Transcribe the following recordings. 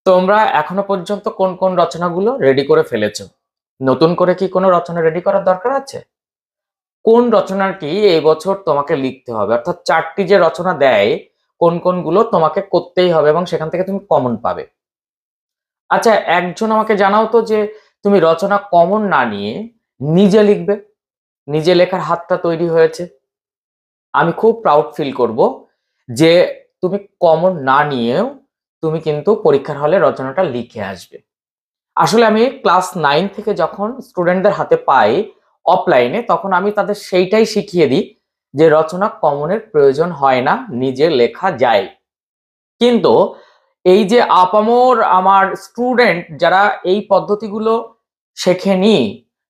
তোমরা এখনো পর্যন্ত কোন কোন রচনাগুলো রেডি করে ফেলেছো? নতুন করে কি কোনো রচনা রেডি করার দরকার আছে? কোন রচনাটি এই বছর তোমাকে লিখতে হবে, অর্থাৎ 4টি যে রচনা দেয় কোন কোনগুলো তোমাকে করতেই হবে এবং সেখান থেকে তুমি কমন পাবে। আচ্ছা, একজন আমাকে জানাও তো যে তুমি রচনা কমন না নিয়ে নিজে লিখবে, নিজে লেখার হাতটা তৈরি হয়েছে। আমি খুব প্রাউড ফিল করব যে তুমি কমন না নিয়েও তুমি কিন্তু পরীক্ষার হলে রচনাটা লিখে আসবে। আসলে আমি ক্লাস 9 থেকে যখন স্টুডেন্টদের হাতে পাই অফলাইনে, তখন আমি তাদের সেইটাই শিখিয়ে দিই যে রচনা কমনের প্রয়োজন হয় না, নিজে লেখা যায়। কিন্তু এই যে আপামর আমার স্টুডেন্ট যারা এই পদ্ধতিগুলো শেখেনি,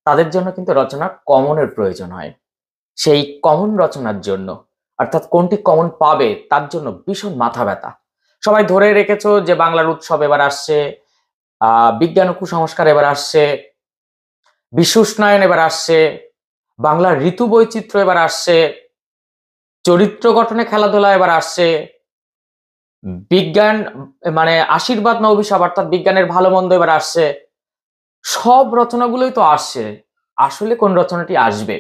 তাদের জন্য কিন্তু রচনা কমনের প্রয়োজন হয়। সেই কমন রচনার জন্য, অর্থাৎ কোনটি কমন পাবে তার জন্য ভীষণ মাথা ব্যথা। সবাই ধরে রেখেছো যে বাংলার উৎসব এবার আসছে, বিজ্ঞান ও কুসংস্কার এবার আসছে, বিশ্ব উষ্ণায়ন এবার আসছে, বাংলার ঋতু বৈচিত্র্য এবার আসছে, চরিত্র গঠনে খেলাধুলা এবার আসছে, বিজ্ঞান মানে আশীর্বাদ না অভিশাপ অর্থাৎ বিজ্ঞানের ভালো মন্দ এবার আসছে। সব রচনাগুলোই তো আসছে, আসলে কোন রচনাটি আসবে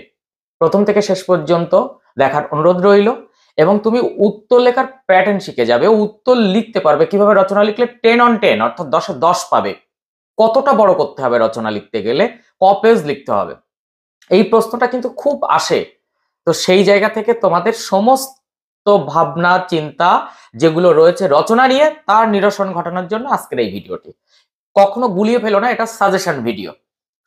প্রথম থেকে শেষ পর্যন্ত দেখার অনুরোধ রইল। এবং তুমি উত্তর লেখার প্যাটার্ন শিখে যাবে, উত্তর লিখতে পারবে কিভাবে। রচনা লিখলে 10 on 10 অর্থাৎ 10-এ 10 পাবে। কতটা বড় করতে হবে রচনা লিখতে গেলে, ক পেজ লিখতে হবে, এই প্রশ্নটা কিন্তু খুব আসে। তো সেই জায়গা থেকে তোমাদের সমস্ত ভাবনা চিন্তা যেগুলো রয়েছে রচনা নিয়ে, তার নিরসন ঘটানোর জন্য আজকের এই ভিডিওটি। কখনো গুলিয়ে ফেলো না, এটা সাজেশন ভিডিও।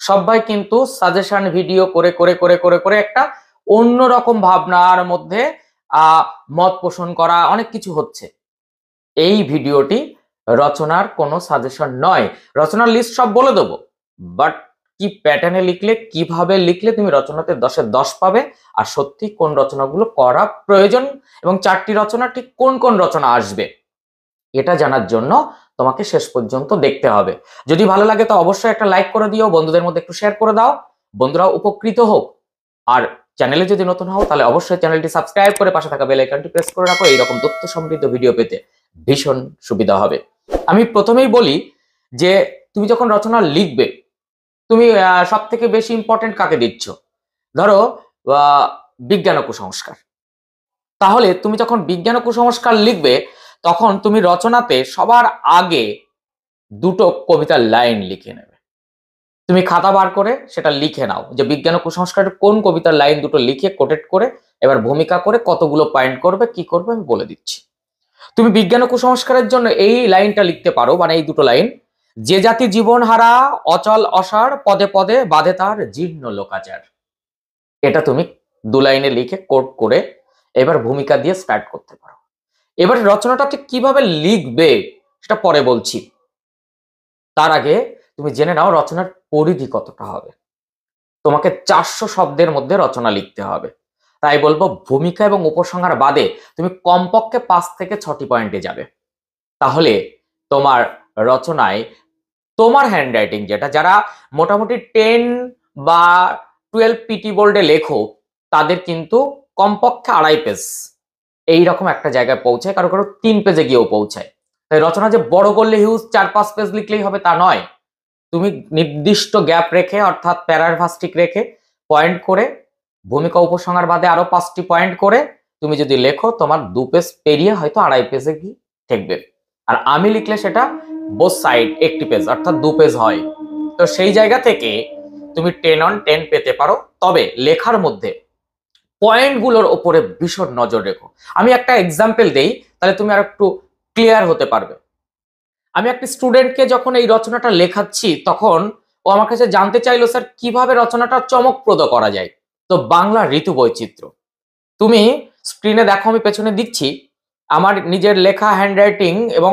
সবাই কিন্তু সাজেশন ভিডিও করে করে করে করে করে একটা অন্যরকম ভাবনার মধ্যে মত পোষণ করা অনেক কিছু হচ্ছে। এই ভিডিওটি রচনার কোনো সাজেশন নয়। রচনার লিস্ট সব বলে দেবো, বাট কি প্যাটার্নে লিখলে, কিভাবে লিখলে তুমি রচনাতে 10-এ 10 পাবে, আর সত্যি কোন রচনাগুলো করা প্রয়োজন এবং 4টি রচনা ঠিক কোন কোন রচনা আসবে, এটা জানার জন্য তোমাকে শেষ পর্যন্ত দেখতে হবে। যদি ভালো লাগে তো অবশ্যই একটা লাইক করে দিও, বন্ধুদের মধ্যে একটু শেয়ার করে দাও, বন্ধুরা উপকৃত হোক। আর চ্যানেলে যদি নতুন হও তাহলে অবশ্যই চ্যানেলটি সাবস্ক্রাইব করে পাশে থাকা বেল আইকনটি প্রেস করে রাখো, এইরকম তথ্য সমৃদ্ধ ভিডিও পেতে ভীষণ সুবিধা হবে। আমি প্রথমেই বলি যে তুমি যখন রচনা লিখবে, তুমি সব থেকে বেশি ইম্পর্টেন্ট কাকে দিচ্ছ? ধরো বিজ্ঞান ও কুসংস্কার। তাহলে তুমি যখন বিজ্ঞান ও কুসংস্কার লিখবে, তখন তুমি রচনাতে সবার আগে দুটো কবিতার লাইন লিখে নেবে। তুমি খাতা বার করে সেটা লিখে নাও যে বিজ্ঞান ও কুসংস্কারের কোন কবিতার লাইন দুটো লিখে কোটেট করে, এবার ভূমিকা করে কতগুলো পয়েন্ট করবে, কি করবে আমি বলে দিচ্ছি। তুমি বিজ্ঞান ও কুসংস্কারের জন্য এই লাইনটা লিখতে পারো, মানে এই দুটো লাইন: যে জাতি জীবন হারা অচল অসার, পদে পদে বাঁধে তার জীর্ণ লোকাচার। এটা তুমি 2 লাইনে লিখে কোট করে এবার ভূমিকা দিয়ে স্টার্ট করতে পারো। এবার রচনাটা ঠিক কিভাবে লিখবে সেটা পরে বলছি। তার আগে তুমি জেনে নাও রচনার পরিধি কতটা হবে। তোমাকে 400 শব্দের মধ্যে রচনা লিখতে হবে। তাই বলবো ভূমিকা এবং উপসংহার বাদে তুমি কমপক্ষে 5 থেকে 6টি পয়েন্টে যাবে। তাহলে তোমার রচনায় তোমার হ্যান্ডরাইটিং যেটা, যারা মোটামুটি 10 বা 12 পিটি বোল্ডে লেখো, তাদের কিন্তু কমপক্ষে 2.5 পেজ এইরকম একটা জায়গায় পৌঁছায়, কারো কারো 3 পেজে গিয়েও পৌঁছায়। তাই রচনা যে বড় করলে হিউজ 4-5 পেজ লিখলেই হবে তা নয়। তুমি নির্দিষ্ট গ্যাপ রেখে অর্থাৎ প্যারাভাস্টিক রেখে পয়েন্ট করে, ভূমিকা উপসংহার বাদে আরো 5টি পয়েন্ট করে তুমি যদি লেখো, তোমার 2 পেজ পেরিয়ে হয়তো 2.5 পেজে গিয়ে ঠেকবে। আর আমি লিখলে সেটা বোথ সাইড 1টি পেজ অর্থাৎ 2 পেজ হয়। তো সেই জায়গা থেকে তুমি 10 on 10 পেতে পারো, তবে লেখার মধ্যে পয়েন্টগুলোর ওপরে ভীষণ নজর রেখো। আমি একটা এক্সাম্পল দেই, তাহলে তুমি আর একটু ক্লিয়ার হতে পারবে। আমি একটা স্টুডেন্টকে যখন এই রচনাটা লেখাচ্ছি, তখন ও আমার কাছে জানতে চাইলো, স্যার কিভাবে রচনাটা চমকপ্রদ করা যায়। তো বাংলা ঋতু বৈচিত্র্য, তুমি স্ক্রিনে দেখো, আমি পেছনে দিচ্ছি আমার নিজের লেখা হ্যান্ডরাইটিং, এবং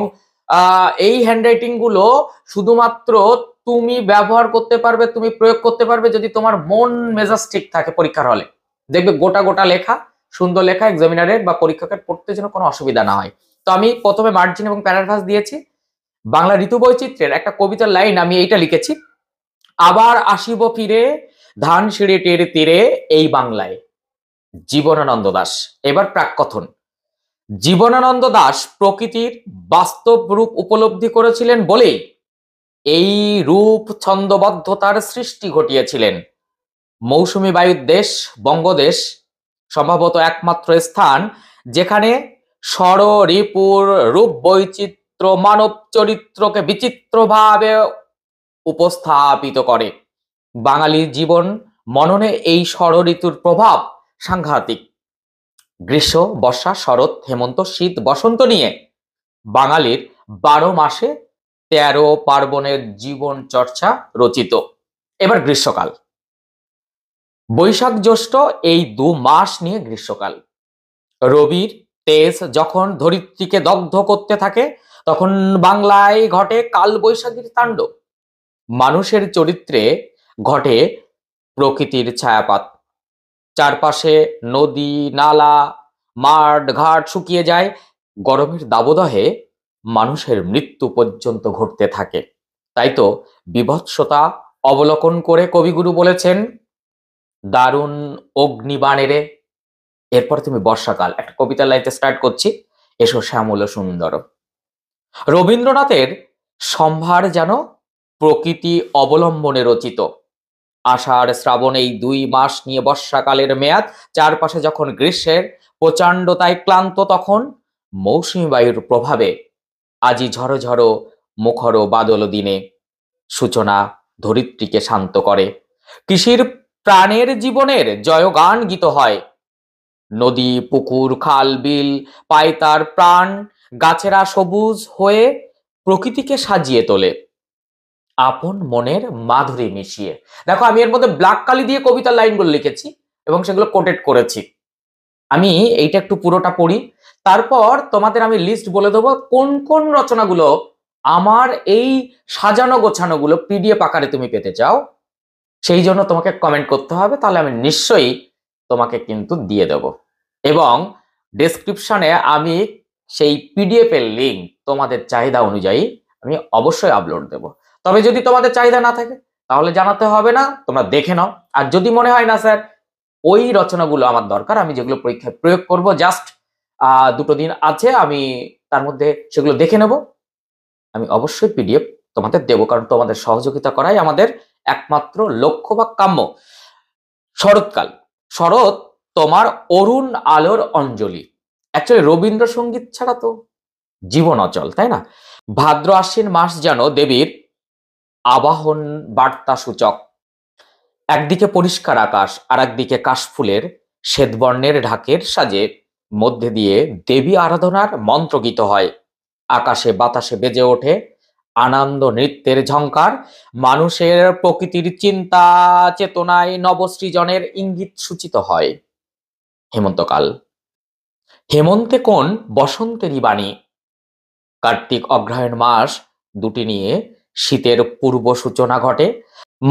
এই হ্যান্ডরাইটিং গুলো শুধুমাত্র তুমি ব্যবহার করতে পারবে, তুমি প্রয়োগ করতে পারবে যদি তোমার মন মেজাজ ঠিক থাকে। পরীক্ষার হলে দেখবে গোটা গোটা লেখা, সুন্দর লেখা, এক্সামিনারের বা পরীক্ষকের পড়তে যেন কোনো অসুবিধা না হয়। তো আমি প্রথমে মার্জিন এবং প্যারাগ্রাফ দিয়েছি। বাংলা ঋতু বৈচিত্র্যের একটা কবিতার লাইন আমি এইটা লিখেছি: আবার আসিব ফিরে ধান সিঁড়িটির তীরে এই বাংলায়, জীবনানন্দ দাশ। এবার প্রাককথন: জীবনানন্দ দাশ প্রকৃতির বাস্তব রূপ উপলব্ধি করেছিলেন বলেই এই রূপ ছন্দবদ্ধতার সৃষ্টি ঘটিয়েছিলেন। মৌসুমী বায়ুর দেশ বঙ্গদেশ সম্ভবত একমাত্র স্থান যেখানে ষড় রিপুর রূপ বৈচিত্র্য মানব চরিত্রকে বিচিত্রভাবে উপস্থাপিত করে। বাঙালির জীবন মননে এই ষড় ঋতুর প্রভাব সাংঘাতিক। গ্রীষ্ম, বর্ষা, শরৎ, হেমন্ত, শীত, বসন্ত নিয়ে বাঙালির 12 মাসে 13 পার্বণের জীবন চর্চা রচিত। এবার গ্রীষ্মকাল, বৈশাখ জ্যৈষ্ঠ এই 2 মাস নিয়ে গ্রীষ্মকাল। রবির তেজ যখন ধরিত্রীকে দগ্ধ করতে থাকে তখন বাংলায় ঘটে কাল বৈশাখীর তাণ্ডব। মানুষের চরিত্রে ঘটে প্রকৃতির ছায়াপাত। চারপাশে নদী নালা মাঠ ঘাট শুকিয়ে যায়। গরমের দাবদাহে মানুষের মৃত্যু পর্যন্ত ঘটতে থাকে। তাই তো বিভৎসতা অবলোকন করে কবিগুরু বলেছেন, দারুণ অগ্নিবাণেরে। এরপর তুমি বর্ষাকাল, একটা কবিতার লাইতে স্টার্ট করছি, এসো শ্যামল সুন্দর। রবীন্দ্রনাথের সম্ভার যেন প্রকৃতি অবলম্বনে রচিত। আষাঢ় শ্রাবণ এই 2 মাস নিয়ে বর্ষাকালের মেয়াদ। চারপাশে যখন গ্রীষ্মের প্রচণ্ডতায় ক্লান্ত, তখন মৌসুমী বায়ুর প্রভাবে আজি ঝড়ো ঝড়ো মুখর বাদল দিনে সূচনা ধরিত্রীকে শান্ত করে। কৃষির প্রাণের জীবনের জয়গান গীত হয়। নদী পুকুর খাল বিল পায় তার প্রাণ। গাছেরা সবুজ হয়ে প্রকৃতিকে সাজিয়ে তোলে আপন মনের মাধুরী মিশিয়ে। দেখো, আমি এর মধ্যে ব্ল্যাক কালি দিয়ে কবিতার লাইনগুলো লিখেছি এবং সেগুলো কোটেড করেছি। আমি এইটা একটু পুরোটা পড়ি, তারপর তোমাদের আমি লিস্ট বলে দেবো কোন কোন রচনাগুলো আমার এই সাজানো গোছানোগুলো পিডিএফ আকারে তুমি পেতে চাও। সেই জন্য তোমাকে কমেন্ট করতে হবে, তাহলে আমি নিশ্চয়ই তোমাকে কিন্তু দিয়ে দেব। এবং ডেসক্রিপশনে আমি সেই পিডিএফ এর লিঙ্ক তোমাদের চাহিদা অনুযায়ী আমি অবশ্যই আপলোড দেব। তবে যদি তোমাদের চাহিদা না থাকে তাহলে জানাতে হবে না, তোমরা দেখে নাও। আর যদি মনে হয় না স্যার ওই রচনাগুলো আমার দরকার, আমি যেগুলো পরীক্ষায় প্রয়োগ করব, জাস্ট 2 দিন আছে, আমি তার মধ্যে সেগুলো দেখে নেব, আমি অবশ্যই পিডিএফ তোমাদের দেবো, কারণ তোমাদের সহযোগিতা করাই আমাদের একমাত্র লক্ষ্য বা কাম্য। শরৎকাল, শরৎ তোমার অরুণ আলোর অঞ্জলি। অ্যাকচুয়ালি রবীন্দ্রসঙ্গীত ছাড়া তো জীবন অচল, তাই না? ভাদ্র আশ্বিন মাস যেন দেবীর আবাহন বার্তা সূচক। একদিকে পরিষ্কার আকাশ, আর একদিকে কাশফুলের শ্বেতবর্ণের ঢাকের সাজে মধ্যে দিয়ে দেবী আরাধনার মন্ত্রগীত হয়। আকাশে বাতাসে বেজে ওঠে আনন্দ নৃত্যের ঝংকার। মানুষের প্রকৃতির চিন্তা চেতনায় নবসৃজনের ইঙ্গিত সূচিত হয়। হেমন্তকাল, হেমন্তে কোন বসন্তেরই বাণী। কার্তিক অগ্রহায়ণ মাস দুটি নিয়ে শীতের পূর্ব সূচনা ঘটে।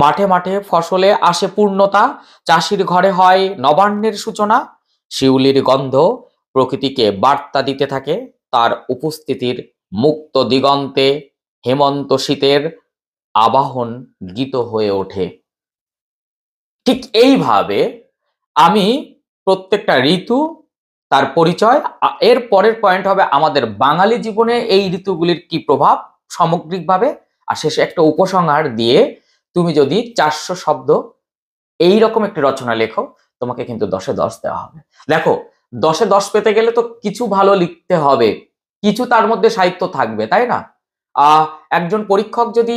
মাঠে মাঠে ফসলে আসে পূর্ণতা, চাষির ঘরে হয় নবান্নের সূচনা। শিউলির গন্ধ প্রকৃতিকে বার্তা দিতে থাকে তার উপস্থিতির মুক্ত দিগন্তে। হেমন্ত শীতের আবাহন গীত হয়ে ওঠে। ঠিক এইভাবে আমি প্রত্যেকটা ঋতু তার পরিচয়, এর পরের পয়েন্ট হবে আমাদের বাঙালি জীবনে এই ঋতুগুলির কি প্রভাব সামগ্রিকভাবে, আর শেষে একটা উপসংহার দিয়ে তুমি যদি 400 শব্দ এইরকম একটি রচনা লেখো, তোমাকে কিন্তু 10-এ 10 দেওয়া হবে। দেখো, 10-এ 10 পেতে গেলে তো কিছু ভালো লিখতে হবে, কিছু তার মধ্যে সাহিত্য থাকবে, তাই না? একজন পরীক্ষক যদি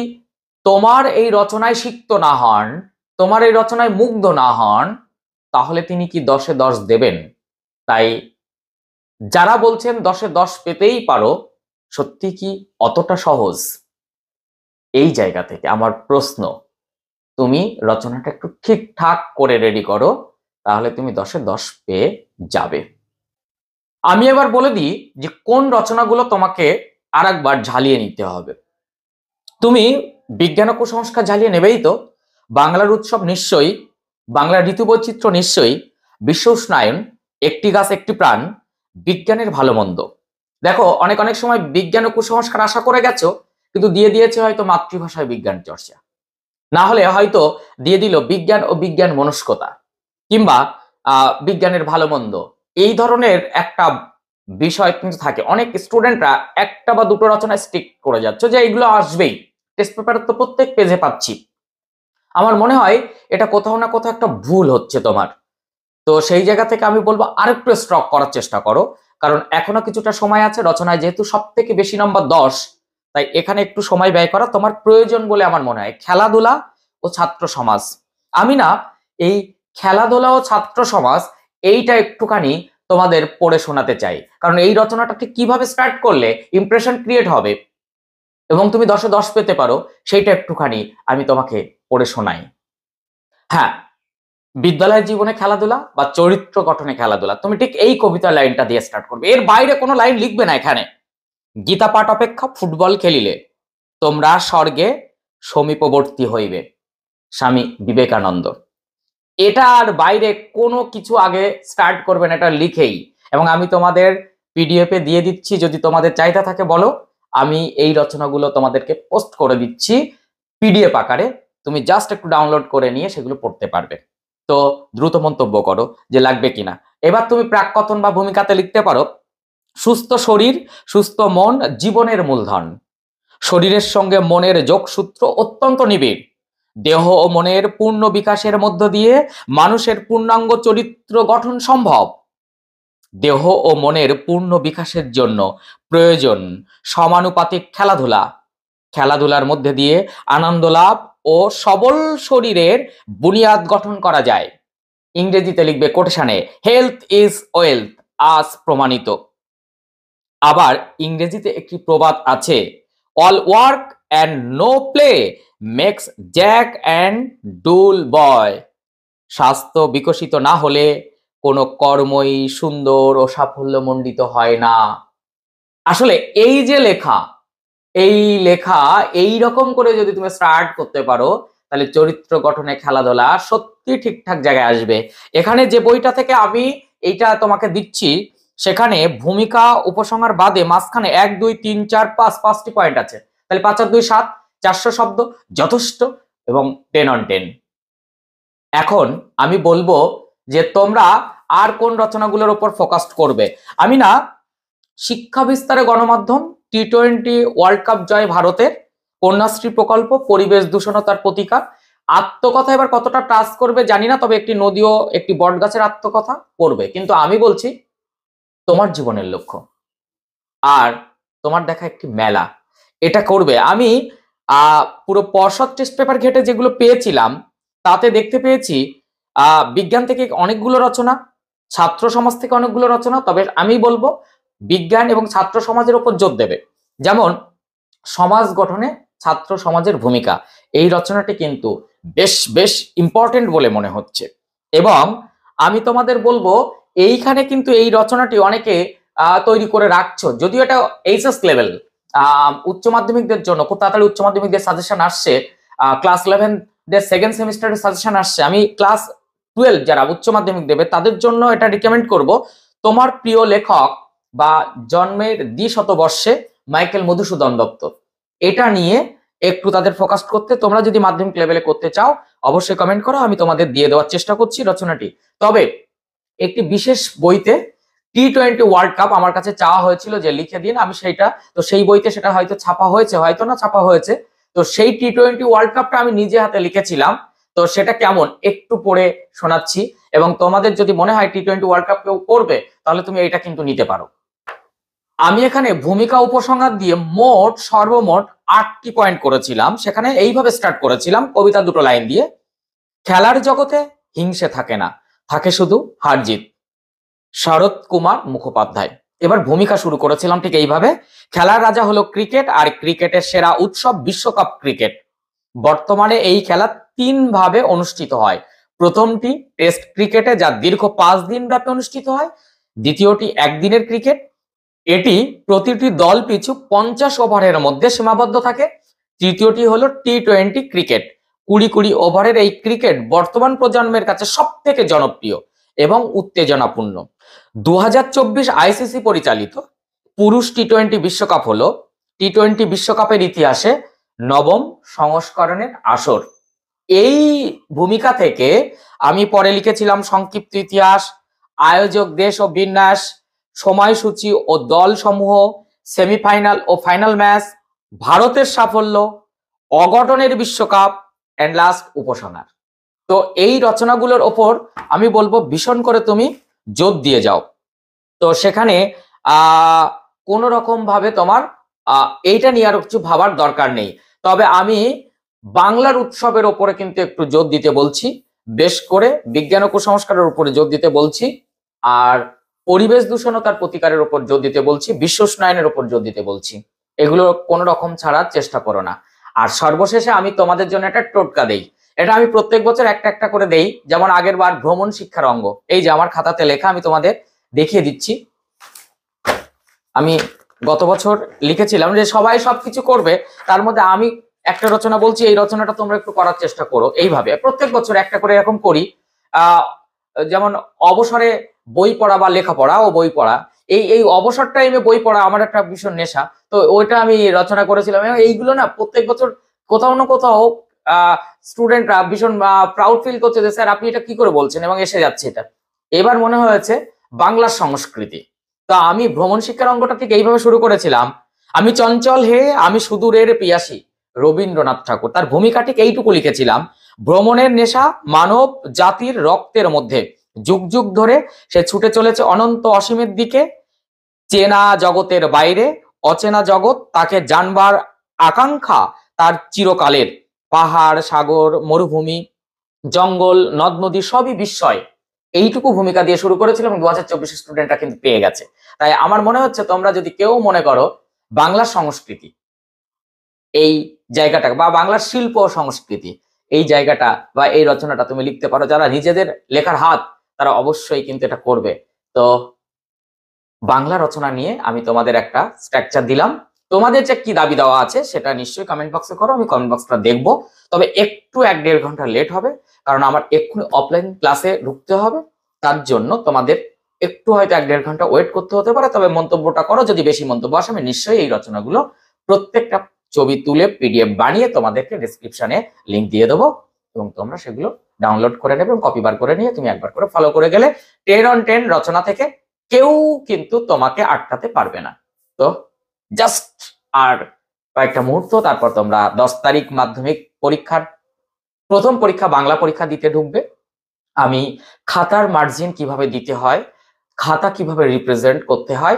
তোমার এই রচনায় সিক্ত না হন, তোমার এই রচনায় মুগ্ধ না হন, তাহলে তিনি কি 10-এ 10 দেবেন? তাই যারা বলছেন 10-এ 10 পেতেই পারো, সত্যি কি অতটা সহজ? এই জায়গা থেকে আমার প্রশ্ন, তুমি রচনাটা একটু ঠিকঠাক করে রেডি করো, তাহলে তুমি 10-এ 10 পেয়ে যাবে। আমি এবার বলে দিই যে কোন রচনাগুলো তোমাকে আরেকবার ঝালিয়ে নিতে হবে। তুমি বিজ্ঞান ও কুসংস্কার ঝালিয়ে নেবেই তো, বাংলার উৎসব নিশ্চয়ই, বাংলার ঋতু বৈচিত্র্য নিশ্চয়ই, বিশ্ব উষ্ণায়ন, একটি গাছ একটি প্রাণ, বিজ্ঞানের ভালো মন্দ। দেখো, অনেক অনেক সময় বিজ্ঞান ও কুসংস্কার আশা করে গেছো, কিন্তু দিয়ে দিয়েছে হয়তো মাতৃভাষায় বিজ্ঞান চর্চা, না হলে হয়তো দিয়ে দিল বিজ্ঞান ও বিজ্ঞান মনস্কতা, কিংবা বিজ্ঞানের ভালো মন্দ, এই ধরনের একটা বিষয় কিন্তু থাকে। অনেক স্টুডেন্টরা একটা বা দুটো রচনা স্টিক করে যাচ্ছে যে এইগুলো আসবেই, টেস্ট পেপারে তো প্রত্যেক পেজে পাচ্ছি। আমার মনে হয় এটা কোথাও না কোথাও একটা ভুল হচ্ছে তোমার। তো সেই জায়গা থেকে আমি বলবো আরেকটু স্ট্রক করার চেষ্টা করো, কারণ এখনো কিছুটা সময় আছে। রচনায় যেহেতু সব থেকে বেশি নম্বর 10, তাই এখানে একটু সময় ব্যয় করা তোমার প্রয়োজন বলে আমার মনে হয়। খেলাধুলা ও ছাত্র সমাজ, আমি না এই খেলাধুলা ও ছাত্র সমাজ এইটা একটুখানি তোমাদের পড়ে শোনাতে চাই, কারণ এই রচনাটা ঠিক কিভাবে স্টার্ট করলে ইমপ্রেশন ক্রিয়েট হবে এবং তুমি 10-এ 10 পেতে পারো, সেইটা একটুখানি আমি তোমাকে পড়ে শোনাই। হ্যাঁ, বিদ্যালয়ের জীবনে খেলাধুলা বা চরিত্র গঠনে খেলাধুলা, তুমি ঠিক এই কবিতার লাইনটা দিয়ে স্টার্ট করবে, এর বাইরে কোনো লাইন লিখবে না এখানে। গীতা পাঠ অপেক্ষা ফুটবল খেলিলে তোমরা স্বর্গে সমীপবর্তী হইবে, স্বামী বিবেকানন্দ। এটা আর বাইরে কোনো কিছু আগে স্টার্ট করবে না, এটা লিখেই। এবং আমি তোমাদের পিডিএফ এ দিয়ে দিচ্ছি, যদি তোমাদের চাহিদা থাকে বলো, আমি এই রচনাগুলো তোমাদেরকে পোস্ট করে দিচ্ছি পিডিএফ আকারে, তুমি জাস্ট একটু ডাউনলোড করে নিয়ে সেগুলো পড়তে পারবে। তো দ্রুত মন্তব্য করো যে লাগবে কিনা। এবার তুমি প্রাককথন বা ভূমিকাতে লিখতে পারো, সুস্থ শরীর সুস্থ মন জীবনের মূলধন, শরীরের সঙ্গে মনের যোগসূত্র অত্যন্ত নিবিড়, দেহ ও মনের পূর্ণ বিকাশের মধ্য দিয়ে মানুষের পূর্ণাঙ্গ চরিত্র গঠন সম্ভব। দেহ ও মনের পূর্ণ বিকাশের জন্য প্রয়োজন সমানুপাতিক খেলাধুলা, খেলাধুলার মধ্যে দিয়ে আনন্দ লাভ ও সবল শরীরের বুনিয়াদ গঠন করা যায়। ইংরেজিতে লিখবে কোটেশনে, হেলথ ইজ ওয়েলথ আজ প্রমাণিত। আবার ইংরেজিতে একটি প্রবাদ আছে, all work and no play makes Jack and dull boy. স্বাস্থ্য বিকশিত না হলে কোনো কর্মই সুন্দর ও সাফল্যমণ্ডিত হয় না। আসলে এই যে লেখা, এই লেখা এই রকম করে যদি তুমি স্টার্ট করতে পারো, তাহলে চরিত্র গঠনে খেলাধুলা সত্যি ঠিকঠাক জায়গায় আসবে। এখানে যে বইটা থেকে আমি এইটা তোমাকে দিচ্ছি, সেখানে ভূমিকা উপসংহার বাদে মাঝখানে 1 2 3 4 5 5টি পয়েন্ট আছে। তাহলে 5 আর 2 7, 400 শব্দ যথেষ্ট, এবং 10 on 10। এখন আমি বলবো যে তোমরা আর কোন রচনাগুলোর উপর ফোকাস করবে। আমি না শিক্ষা বিস্তারে গণমাধ্যম, টি-20 ওয়ার্ল্ড কাপ জয় ভারতের, কন্যাশ্রী প্রকল্প, পরিবেশ দূষণতার প্রতিকার, আত্মকথা এবার কতটা টাচ করবে জানি না, তবে একটি নদী ও একটি বটগাছের আত্মকথা করবে। কিন্তু আমি বলছি তোমার জীবনের লক্ষ্য আর তোমার দেখা একটি মেলা, এটা করবে। আমি পুরো পর্ষদ টেস্ট পেপার ঘেটে যেগুলো পেয়েছিলাম তাতে দেখতে পেয়েছি বিজ্ঞান থেকে অনেকগুলো রচনা, ছাত্র সমাজ থেকে অনেকগুলো রচনা, তবে আমি বলবো বিজ্ঞান এবং ছাত্র সমাজের উপর জোর দেবে। যেমন সমাজ গঠনে ছাত্র সমাজের ভূমিকা, এই রচনাটি কিন্তু বেশ বেশ ইম্পর্টেন্ট বলে মনে হচ্ছে। এবং আমি তোমাদের বলবো এইখানে কিন্তু এই রচনাটি অনেকে তৈরি করে রাখছো, যদিও এটা এইচএস লেভেল, উচ্চ মাধ্যমিকদের জন্য খুব তাড়াতাড়ি উচ্চ মাধ্যমিকদের সাজেশন আসছে, ক্লাস 11 দের সেকেন্ড সেমিস্টারের সাজেশন আসছে। আমি ক্লাস 12 যারা উচ্চ মাধ্যমিক দেবে তাদের জন্য এটা রিকমেন্ড করব। তোমার প্রিয় লেখক বা জন্মের দ্বিশতবর্ষে মাইকেল মধুসূদন দত্ত, এটা নিয়ে একটু তাদের ফোকাস করতে। তোমরা যদি মাধ্যমিক লেভেলে করতে চাও অবশ্যই কমেন্ট করো, আমি তোমাদের দিয়ে দেওয়ার চেষ্টা করছি রচনাটি। তবে একটি বিশেষ বইতে টি-20 ওয়ার্ল্ড কাপ আমার কাছে চাওয়া হয়েছিল যে লিখে দিন, আমি সেইটা, তো সেই বইতে সেটা হয়তো ছাপা হয়েছে, হয়তো না ছাপা হয়েছে। তো সেই টি-20 ওয়ার্ল্ড কাপটা আমি নিজে হাতে লিখেছিলাম, তো সেটা কেমন একটু পড়ে শোনাচ্ছি। এবং তোমাদের যদি মনে হয় টি-20 ওয়ার্ল্ড কাপ কেউ করবে, তাহলে তুমি এটা কিন্তু নিতে পারো। আমি এখানে ভূমিকা উপসংহার দিয়ে সর্বমোট 8টি পয়েন্ট করেছিলাম। সেখানে এইভাবে স্টার্ট করেছিলাম কবিতা দুটো লাইন দিয়ে, খেলার জগতে হিংসে থাকে না, থাকে শুধু হার জিত, শরৎ কুমার মুখোপাধ্যায়। এবার ভূমিকা শুরু করেছিলাম ঠিক এইভাবে, খেলার রাজা হলো ক্রিকেট, আর ক্রিকেটের সেরা উৎসব বিশ্বকাপ ক্রিকেট। বর্তমানে এই খেলা 3 ভাবে অনুষ্ঠিত হয়। প্রথমটি টেস্ট ক্রিকেটে, যা দীর্ঘ 5 দিন ব্যাপী অনুষ্ঠিত হয়। দ্বিতীয়টি একদিনের ক্রিকেট, এটি প্রতিটি দল পিছু 50 ওভারের মধ্যে সীমাবদ্ধ থাকে। তৃতীয়টি হলো টি-20 ক্রিকেট, 20 ওভারের এই ক্রিকেট বর্তমান প্রজন্মের কাছে সব থেকে জনপ্রিয় এবং উত্তেজনাপূর্ণ। 2024 আইসিসি পরিচালিত পুরুষ টি-20 বিশ্বকাপ হলো টি-20 বিশ্বকাপের ইতিহাসে 9ম সংস্করণের আসর। এই ভূমিকা থেকে আমি পরে লিখেছিলাম সংক্ষিপ্ত ইতিহাস, আয়োজক দেশ ও বিন্যাস, সময়সূচি ও দল সমূহ, সেমিফাইনাল ও ফাইনাল ম্যাচ, ভারতের সাফল্য, অঘটনের বিশ্বকাপ এন্ড লাস্ট উপসংহার। তো এই রচনাগুলোর ওপর আমি বলবো ভীষণ করে তুমি জোর দিয়ে যাও। তো সেখানে কোনো রকম ভাবে তোমার এইটা নিয়ে আরো কিছু ভাবার দরকার নেই। তবে আমি বাংলার উৎসবের ওপরে কিন্তু একটু জোর দিতে বলছি, বেশ করে বিজ্ঞান ও কুসংস্কারের উপরে জোর দিতে বলছি, আর পরিবেশ দূষণ ও তার প্রতিকারের উপর জোর দিতে বলছি, বিশ্ব উষ্ণায়নের উপর জোর দিতে বলছি। এগুলো কোনো রকম ছাড়ার চেষ্টা করো না। আর সর্বশেষে আমি তোমাদের জন্য একটা টোটকা দেই, এটা আমি প্রত্যেক বছর একটা একটা করে দেই। যেমন আগের বার ভ্রমণ শিক্ষার অঙ্গ, এই যে আমার খাতাতে লেখা, আমি তোমাদের দেখিয়ে দিচ্ছি। আমি গত বছর লিখেছিলাম যে সবাই সবকিছু করবে, তার মধ্যে আমি একটা রচনা বলছি, এই রচনাটা তোমরা একটু করার চেষ্টা করো। এইভাবে প্রত্যেক বছর একটা করে এরকম করি। যেমন অবসরে বই পড়া বা লেখাপড়া ও বই পড়া, এই অবসর টাইমে বই পড়া আমার একটা ভীষণ নেশা। তো ওইটা আমি রচনা করেছিলাম, এবং এইগুলো না প্রত্যেক বছর কোথাও না কোথাও স্টুডেন্টরা ভীষণ প্রাউড ফিল করছে যে স্যার আপনি এটা কি করে বলছেন, এবং এসে যাচ্ছে এটা। এবার মনে হয়েছে বাংলা সংস্কৃতি। তা আমি ভ্রমণ শিক্ষার অঙ্কটা ঠিক এইভাবে শুরু করেছিলাম। আমি চঞ্চল হে আমি সুদূরের পিয়াসী, রবীন্দ্রনাথ ঠাকুর। তার ভূমিকা ঠিক এইটুকু লিখেছিলাম। ভ্রমণের নেশা মানব জাতির রক্তের মধ্যে, যুগ যুগ ধরে সে ছুটে চলেছে অনন্ত অসীমের দিকে। চেনা জগতের বাইরে অচেনা জগৎ তাকে জানবার আকাঙ্ক্ষা তার চিরকালের। পাহাড়, সাগর, মরুভূমি, জঙ্গল, নদ নদী সবই বিস্ময়। এইটুকু ভূমিকা দিয়ে শুরু করেছিল এবং 2024 স্টুডেন্টরা কিন্তু পেয়ে গেছে। তাই আমার মনে হচ্ছে তোমরা যদি কেউ মনে করো বাংলা সংস্কৃতি এই জায়গাটা বা বাংলার শিল্প সংস্কৃতি এই জায়গাটা বা এই রচনাটা তুমি লিখতে পারো, যারা নিজেদের লেখার হাত তারা অবশ্যই কিন্তু এটা করবে। তো বাংলা রচনা নিয়ে আমি তোমাদের একটা স্ট্রাকচার দিলাম। তোমাদের যে কি দাবি দেওয়া আছে সেটা নিশ্চয়ই কমেন্ট বক্সে করো, আমি কমেন্ট বক্সটা দেখবো। তবে একটু 1-1.5 ঘন্টা লেট হবে, কারণ আমার এক্ষুনি অফলাইন ক্লাসে ঢুকতে হবে। তার জন্য তোমাদের একটু হয়তো 1-1.5 ঘন্টা ওয়েট করতে হতে পারে। তবে মন্তব্যটা করো, যদি বেশি মন্তব্য আসে আমি নিশ্চয়ই এই রচনাগুলো প্রত্যেকটা ছবি তুলে পিডিএফ বানিয়ে তোমাদেরকে ডেসক্রিপশনে লিঙ্ক দিয়ে দেবো, এবং তোমরা সেগুলো ডাউনলোড করে নেবে এবং কপি বার করে নিয়ে তুমি একবার করে ফলো করে গেলে 10 on 10 রচনা থেকে কেউ কিন্তু তোমাকে আটকাতে পারবে না। তো জাস্ট আর কয়েকটা মুহূর্ত, তারপর তোমরা 10 তারিখ মাধ্যমিক পরীক্ষার প্রথম পরীক্ষা বাংলা পরীক্ষা দিতে ঢুকবে। আমি খাতার মার্জিন কিভাবে দিতে হয়, খাতা কিভাবে রিপ্রেজেন্ট করতে হয়,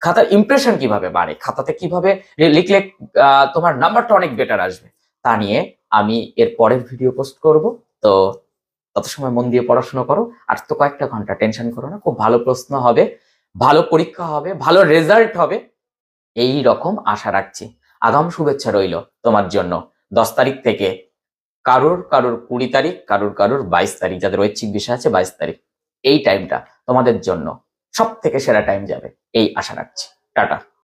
খাতার ইমপ্রেশন কিভাবে বাড়ে, খাতাতে কিভাবে লিখলে তোমার নাম্বারটা অনেক বেটার আসবে, তা নিয়ে আমি এর পরের ভিডিও পোস্ট করব। তো তত সময় মন দিয়ে পড়াশোনা করো। আর তো কয়েকটা ঘন্টা, টেনশন করো না, খুব ভালো প্রশ্ন হবে, ভালো পরীক্ষা হবে, ভালো রেজাল্ট হবে, এই রকম আশা রাখছি। আগাম শুভেচ্ছা রইল তোমার জন্য। 10 তারিখ থেকে কারুর 20 তারিখ, কারুর 22 তারিখ, যাদের ঐচ্ছিক বিষয় আছে 22 তারিখ, এই টাইমটা তোমাদের জন্য সব থেকে সেরা টাইম যাবে, এই আশা রাখছি। টাটা।